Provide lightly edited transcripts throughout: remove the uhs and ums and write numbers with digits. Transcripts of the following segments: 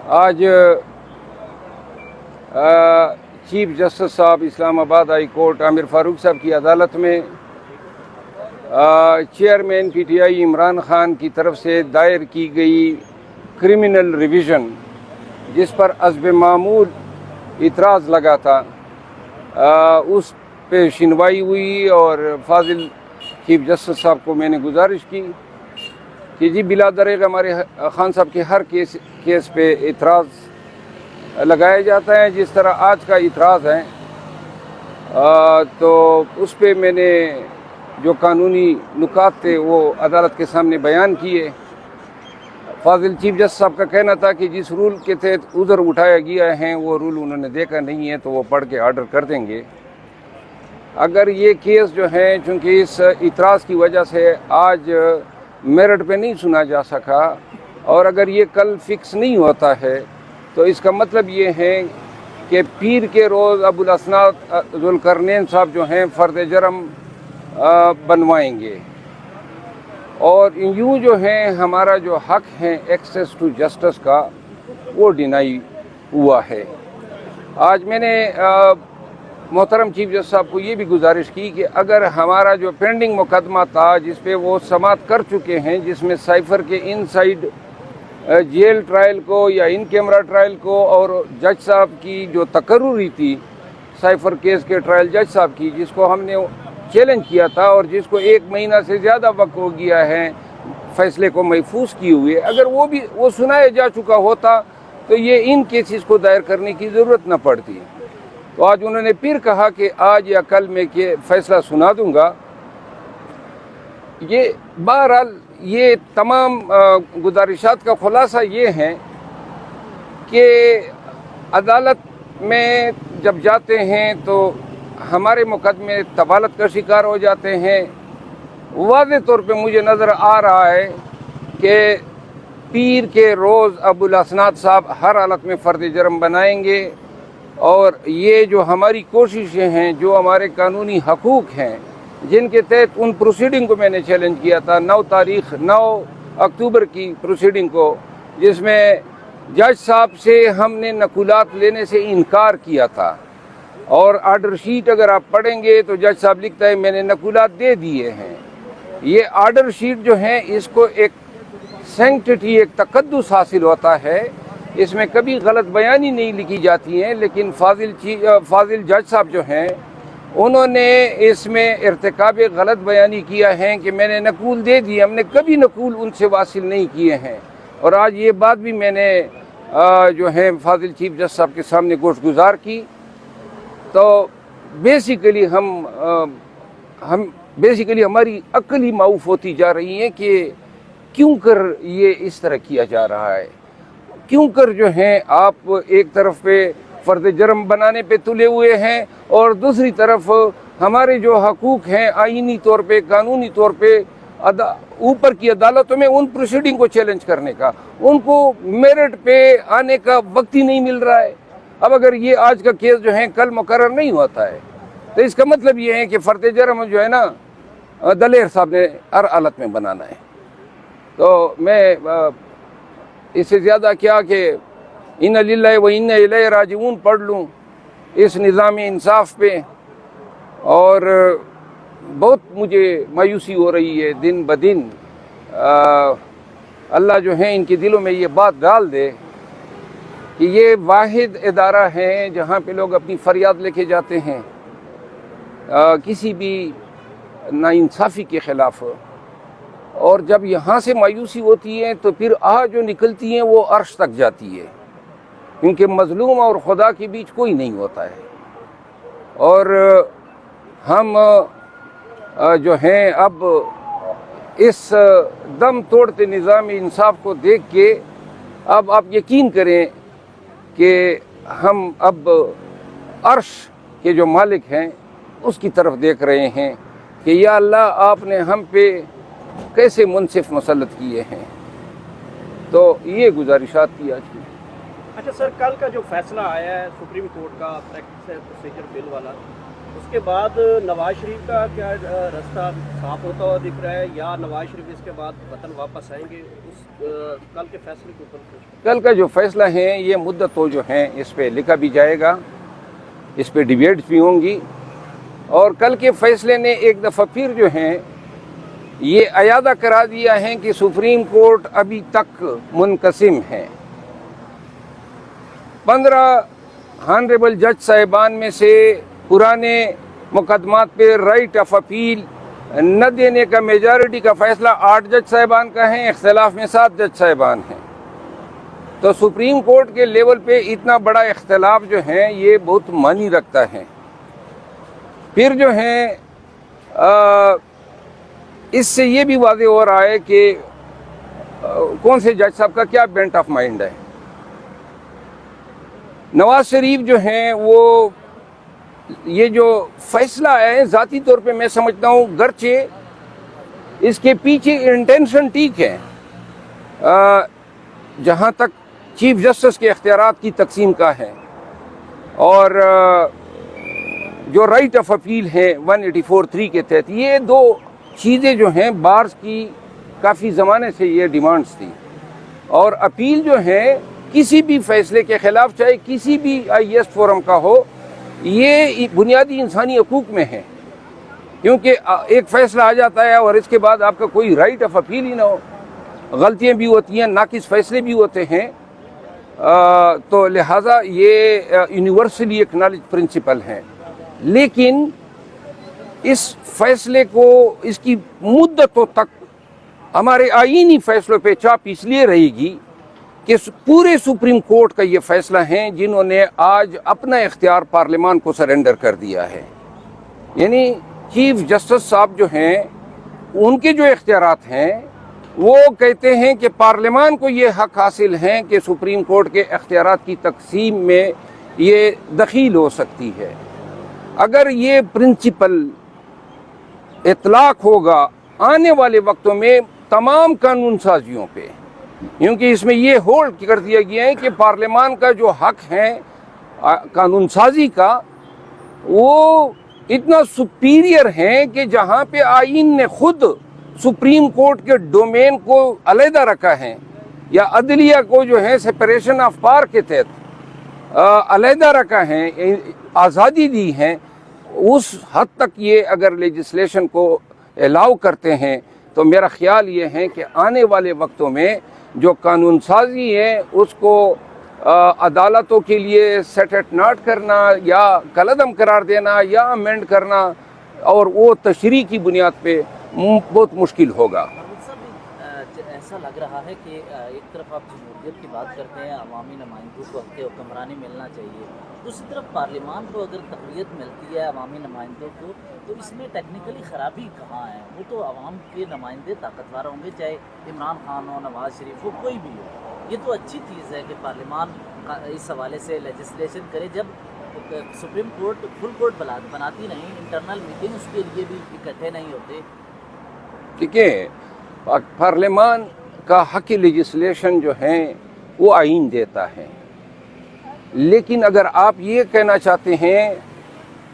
آج chief justice صاحب اسلام آباد ہائی کورٹ عامر فاروق صاحب کی عدالت میں chairman P T I Imran Khan کی طرف سے دائر کی گئی کرمنل ریویژن جس پر حسب معمول اعتراض لگا تھا، اس پہ سنوائی ہوئی اور فاضل چیف جسٹس صاحب کو میں نے گزارش کی کہ جی بلا دریغ ہمارے خان صاحب کے ہر کیس پہ اعتراض لگایا جاتا ہے، جس طرح آج کا اعتراض ہے تو اس پہ میں نے جو قانونی نکات تھے وہ عدالت کے سامنے بیان کیے۔ فاضل چیف جسٹس صاحب کا کہنا تھا کہ جس رول کے تحت عذر اٹھایا گیا ہے وہ رول انہوں نے دیکھا نہیں ہے تو وہ پڑھ کے آرڈر کر دیں گے۔ اگر یہ کیس جو ہے چونکہ اس اعتراض کی وجہ سے آج میرٹ پہ نہیں سنا جا سکا اور اگر یہ کل فکس نہیں ہوتا ہے تو اس کا مطلب یہ ہے کہ پیر کے روز ابوالاسناد ذوالقرنین صاحب جو ہیں فرد جرم بنوائیں گے اور یوں جو ہے ہمارا جو حق ہے ایکسیس ٹو جسٹس کا وہ ڈینائی ہوا ہے۔ آج میں نے محترم چیف جسٹس صاحب کو یہ بھی گزارش کی کہ اگر ہمارا جو پینڈنگ مقدمہ تھا جس پہ وہ سماعت کر چکے ہیں، جس میں سائفر کے ان سائڈ جیل ٹرائل کو یا ان کیمرہ ٹرائل کو اور جج صاحب کی جو تقرری تھی سائفر کیس کے ٹرائل جج صاحب کی، جس کو ہم نے چیلنج کیا تھا اور جس کو 1 مہینہ سے زیادہ وقت ہو گیا ہے فیصلے کو محفوظ کیے ہوئے، اگر وہ سنایا جا چکا ہوتا تو یہ ان کیسز کو دائر کرنے کی ضرورت نہ پڑتی۔ تو آج انہوں نے پھر کہا کہ آج یا کل میں فیصلہ سنا دوں گا۔ یہ بہرحال یہ تمام گزارشات کا خلاصہ یہ ہے کہ عدالت میں جب جاتے ہیں تو ہمارے مقدمے طوالت کا شکار ہو جاتے ہیں۔ واضح طور پہ مجھے نظر آ رہا ہے کہ پیر کے روز ابوالاسناد صاحب ہر حالت میں فرد جرم بنائیں گے اور یہ جو ہماری کوششیں ہیں، جو ہمارے قانونی حقوق ہیں جن کے تحت ان پروسیڈنگ کو میں نے چیلنج کیا تھا 9 اکتوبر کی پروسیڈنگ کو، جس میں جج صاحب سے ہم نے نقولات لینے سے انکار کیا تھا اور آرڈر شیٹ اگر آپ پڑھیں گے تو جج صاحب لکھتا ہے میں نے نقولات دے دیے ہیں۔ یہ آرڈر شیٹ جو ہے اس کو ایک سینکٹٹی، ایک تقدس حاصل ہوتا ہے، اس میں کبھی غلط بیانی نہیں لکھی جاتی ہیں، لیکن فاضل جج صاحب جو ہیں انہوں نے اس میں ارتکاب غلط بیانی کیا ہے کہ میں نے نقول دے دی، ہم نے کبھی نقول ان سے واصل نہیں کیے ہیں۔ اور آج یہ بات بھی میں نے جو ہے فاضل چیف جسٹس صاحب کے سامنے گوش گزار کی۔ تو بیسیکلی ہماری عقل ہی معاف ہوتی جا رہی ہے کہ کیوں کر یہ اس طرح کیا جا رہا ہے، کیوں کر جو ہیں آپ ایک طرف پہ فرد جرم بنانے پہ تلے ہوئے ہیں اور دوسری طرف ہمارے جو حقوق ہیں آئینی طور پہ، قانونی طور پہ اوپر کی عدالتوں میں ان پروسیڈنگ کو چیلنج کرنے کا، ان کو میرٹ پہ آنے کا وقت ہی نہیں مل رہا ہے۔ اب اگر یہ آج کا کیس جو ہے کل مقرر نہیں ہوتا ہے تو اس کا مطلب یہ ہے کہ فرد جرم جو ہے نا دلیر صاحب نے ہر حالت میں بنانا ہے۔ تو میں اس سے زیادہ کیا کہ اِنَّ لِلَّهِ وَإِنَّ إِلَيْهِ راجعون پڑھ لوں اس نظام انصاف پہ، اور بہت مجھے مایوسی ہو رہی ہے دن بدن۔ اللہ جو ہے ان کے دلوں میں یہ بات ڈال دے کہ یہ واحد ادارہ ہے جہاں پہ لوگ اپنی فریاد لے کے جاتے ہیں کسی بھی ناانصافی کے خلاف، اور جب یہاں سے مایوسی ہوتی ہے تو پھر جو نکلتی ہیں وہ عرش تک جاتی ہے، کیونکہ مظلوم اور خدا کے بیچ کوئی نہیں ہوتا ہے۔ اور ہم جو ہیں اب اس دم توڑتے نظام انصاف کو دیکھ کے اب آپ یقین کریں کہ ہم اب عرش کے جو مالک ہیں اس کی طرف دیکھ رہے ہیں کہ یا اللہ آپ نے ہم پہ کیسے منصف مسلط کیے ہیں۔ تو یہ گزارشات کی آج کی۔ اچھا سر، کل کا جو فیصلہ آیا ہے سپریم کورٹ کا پریکٹس پروسیجر بل والا، اس کے بعد نواز شریف کا کیا راستہ صاف ہوتا ہوا دکھ رہا ہے، یا نواز شریف اس کے بعد وطن واپس آئیں گے؟ اس کل کے فیصلے کے اوپر کل کا جو فیصلہ ہے یہ مدت تو جو ہیں اس پہ لکھا بھی جائے گا، اس پہ ڈیبیٹس بھی ہوں گی، اور کل کے فیصلے نے ایک دفعہ پھر جو ہیں یہ اعادہ کرا دیا ہے کہ سپریم کورٹ ابھی تک منقسم ہے۔ 15 ہانریبل جج صاحبان میں سے پرانے مقدمات پہ رائٹ آف اپیل نہ دینے کا میجارٹی کا فیصلہ 8 جج صاحبان کا ہے، اختلاف میں 7 جج صاحبان ہیں۔ تو سپریم کورٹ کے لیول پہ اتنا بڑا اختلاف جو ہے یہ بہت معنی رکھتا ہے۔ پھر جو ہے اس سے یہ بھی واضح ہو رہا ہے کہ کون سے جج صاحب کا کیا بینٹ آف مائنڈ ہے۔ نواز شریف جو ہیں وہ یہ جو فیصلہ ہے ذاتی طور پہ میں سمجھتا ہوں گرچہ اس کے پیچھے انٹینشن ٹھیک ہے، جہاں تک چیف جسٹس کے اختیارات کی تقسیم کا ہے اور جو رائٹ آف اپیل ہے 184(3) کے تحت، یہ دو چیزیں جو ہیں بارز کی کافی زمانے سے یہ ڈیمانڈز تھی، اور اپیل جو ہے کسی بھی فیصلے کے خلاف چاہے کسی بھی IAS فورم کا ہو، یہ بنیادی انسانی حقوق میں ہے، کیونکہ ایک فیصلہ آ جاتا ہے اور اس کے بعد آپ کا کوئی رائٹ آف اپیل ہی نہ ہو، غلطیاں بھی ہوتی ہیں، ناقص فیصلے بھی ہوتے ہیں، تو لہٰذا یہ یونیورسلی ایکنالج پرنسپل ہے۔ لیکن اس فیصلے کو اس کی مدتوں تک ہمارے آئینی فیصلوں پہ چاپ اس لیے رہے گی کہ پورے سپریم کورٹ کا یہ فیصلہ ہیں جنہوں نے آج اپنا اختیار پارلیمان کو سرنڈر کر دیا ہے، یعنی چیف جسٹس صاحب جو ہیں ان کے جو اختیارات ہیں وہ کہتے ہیں کہ پارلیمان کو یہ حق حاصل ہے کہ سپریم کورٹ کے اختیارات کی تقسیم میں یہ دخیل ہو سکتی ہے۔ اگر یہ پرنسپل اطلاق ہوگا آنے والے وقتوں میں تمام قانون سازیوں پہ، کیونکہ اس میں یہ ہولڈ کر دیا گیا ہے کہ پارلیمان کا جو حق ہے قانون سازی کا وہ اتنا سپیریئر ہے کہ جہاں پہ آئین نے خود سپریم کورٹ کے ڈومین کو علیحدہ رکھا ہے یا عدلیہ کو جو ہے سپریشن آف پاور کے تحت علیحدہ رکھا ہے، آزادی دی ہے، اس حد تک یہ اگر لیجسلیشن کو الاؤ کرتے ہیں تو میرا خیال یہ ہے کہ آنے والے وقتوں میں جو قانون سازی ہے اس کو عدالتوں کے لیے سیٹ ایٹ ناٹ کرنا یا کالعدم قرار دینا یا امینڈ کرنا اور وہ تشریح کی بنیاد پہ بہت مشکل ہوگا۔ ایسا لگ رہا ہے کہ ایک طرف آپ جمہوریت کی بات کرتے ہیں، عوامی نمائندوں کو حکمرانی ملنا چاہیے، دوسری طرف پارلیمان کو اگر تقویت ملتی ہے عوامی نمائندوں کو، تو اس میں ٹیکنیکلی خرابی کہاں ہے؟ وہ تو عوام کے نمائندے طاقتور ہوں گے، چاہے عمران خان ہو، نواز شریف ہو، کوئی بھی ہو۔ یہ تو اچھی چیز ہے کہ پارلیمان اس حوالے سے لیجسلیشن کرے، جب سپریم کورٹ فل کورٹ بناتی نہیں، انٹرنل میٹنگ اس کے لیے بھی اکٹھے نہیں ہوتے۔ ٹھیک ہے، پارلیمان کا حق لیجسلیشن جو ہے وہ آئین دیتا ہے، لیکن اگر آپ یہ کہنا چاہتے ہیں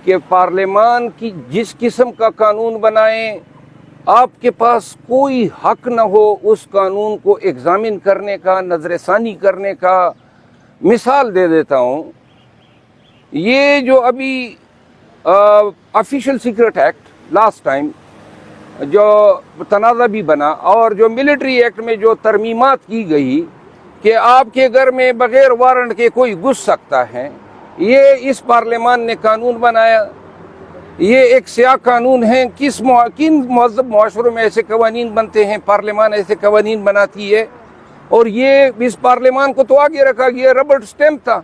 کہ پارلیمان کی جس قسم کا قانون بنائیں آپ کے پاس کوئی حق نہ ہو اس قانون کو ایگزامن کرنے کا، نظر ثانی کرنے کا، مثال دے دیتا ہوں، یہ جو ابھی official secret act last time جو تنازع بھی بنا، اور جو ملٹری ایکٹ میں جو ترمیمات کی گئی کہ آپ کے گھر میں بغیر وارنٹ کے کوئی گھس سکتا ہے، یہ اس پارلیمان نے قانون بنایا۔ یہ ایک سیاہ قانون ہے، کن مہذب معاشروں میں ایسے قوانین بنتے ہیں؟ پارلیمان ایسے قوانین بناتی ہے، اور یہ اس پارلیمان کو تو آگے رکھا گیا، ربڑ سٹیمپ تھا۔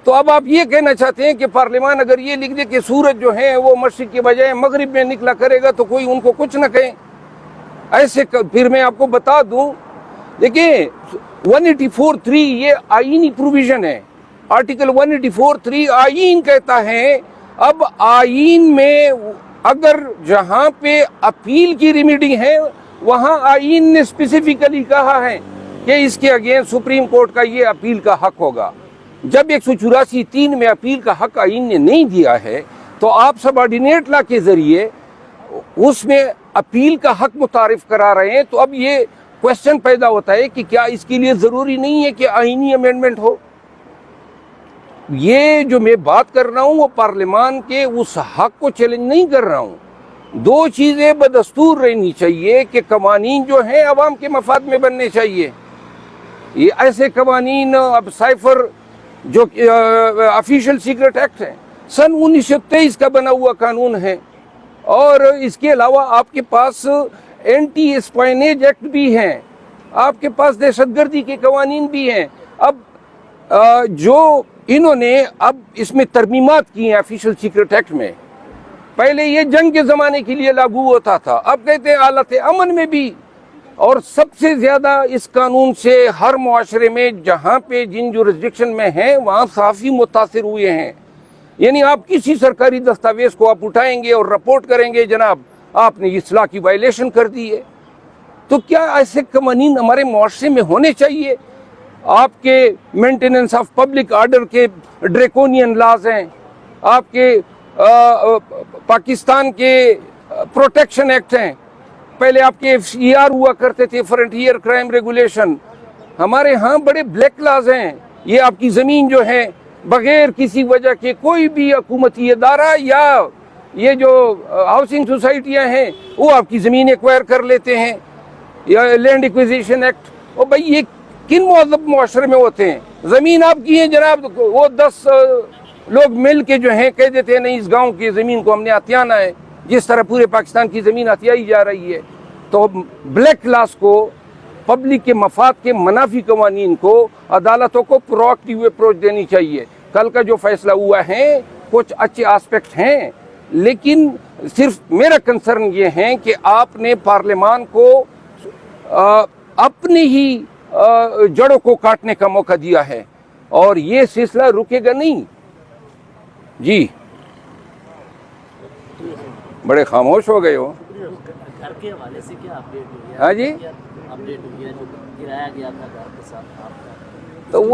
تو اب آپ یہ کہنا چاہتے ہیں کہ پارلیمان اگر یہ لکھ دے کہ سورج جو ہے وہ مشرق کے بجائے مغرب میں نکلا کرے گا تو کوئی ان کو کچھ نہ کہیں؟ ایسے پھر میں آپ کو بتا دوں، دیکھیں 184(3) یہ آئینی پروویژن ہے، آرٹیکل 184(3) آئین کہتا ہے، اب آئین میں اگر جہاں پہ اپیل کی ریمیڈی ہے وہاں آئین نے اسپیسیفکلی کہا ہے کہ اس کے اگینسٹ سپریم کورٹ کا یہ اپیل کا حق ہوگا۔ جب 184(3) میں اپیل کا حق آئین نے نہیں دیا ہے تو آپ سبارڈینیٹ لا کے ذریعے اس میں اپیل کا حق متعارف کرا رہے ہیں. تو اب یہ کوشچن پیدا ہوتا ہے کہ کیا اس کے لیے ضروری نہیں ہے کہ آئینی امینڈمنٹ ہو؟ یہ جو میں بات کر رہا ہوں وہ پارلیمان کے اس حق کو چیلنج نہیں کر رہا ہوں. دو چیزیں بدستور رہنی چاہیے کہ قوانین جو ہیں عوام کے مفاد میں بننے چاہیے. یہ ایسے قوانین اب سائفر جو آفیشیل سیکرٹ ایکٹ ہے سن 1923 کا بنا ہوا قانون ہے, اور اس کے علاوہ آپ کے پاس اینٹی اسپائنیج ایکٹ بھی ہیں, آپ کے پاس دہشت گردی کے قوانین بھی ہیں. اب جو انہوں نے اب اس میں ترمیمات کی ہیں آفیشیل سیکرٹ ایکٹ میں, پہلے یہ جنگ کے زمانے کے لیے لاگو ہوتا تھا, اب کہتے ہیں حالت امن میں بھی. اور سب سے زیادہ اس قانون سے ہر معاشرے میں جہاں پہ جن جورسڈکشن میں ہیں وہاں صحافی متاثر ہوئے ہیں. یعنی آپ کسی سرکاری دستاویز کو آپ اٹھائیں گے اور رپورٹ کریں گے جناب آپ نے اصلاح کی وائلیشن کر دی ہے. تو کیا ایسے قوانین ہمارے معاشرے میں ہونے چاہیے؟ آپ کے مینٹیننس آف پبلک آرڈر کے ڈریکونین لاز ہیں, آپ کے پاکستان کے پروٹیکشن ایکٹ ہیں, پہلے آپ کے FCR ہوا کرتے تھے فرنٹیئر کرائم ریگولیشن. ہمارے ہاں بڑے بلیک لاز ہیں. یہ آپ کی زمین جو ہے بغیر کسی وجہ کے کوئی بھی حکومتی ادارہ یا یہ جو ہاؤسنگ سوسائٹیاں ہیں وہ آپ کی زمین ایکوائر کر لیتے ہیں, یا لینڈ ایکویزیشن ایکٹ. اور بھائی یہ کن مہذب معاشرے میں ہوتے ہیں؟ زمین آپ کی ہے جناب, وہ 10 لوگ مل کے جو ہیں کہہ دیتے ہیں نہیں اس گاؤں کی زمین کو ہم نے عطیانہ ہے, جس طرح پورے پاکستان کی زمین عطیائی جا رہی ہے. تو بلیک لاس کو, پبلک کے مفاد کے منافی قوانین کو عدالتوں کو پرو ایکٹیو اپروچ دینی چاہیے. کل کا جو فیصلہ ہوا ہے کچھ اچھے آسپیکٹ ہیں, لیکن صرف میرا کنسرن یہ ہے کہ آپ نے پارلیمان کو اپنی ہی جڑوں کو کاٹنے کا موقع دیا ہے, اور یہ سلسلہ رکے گا نہیں. جی بڑے خاموش ہو گئے ہو. گھر کے حوالے سے کیا اپڈیٹ ہوئی ہے؟ ہاں جی, اپڈیٹ ہوئی ہے جو گرایا گیا تھا گھر کے ساتھ آپ کا؟ تو وہ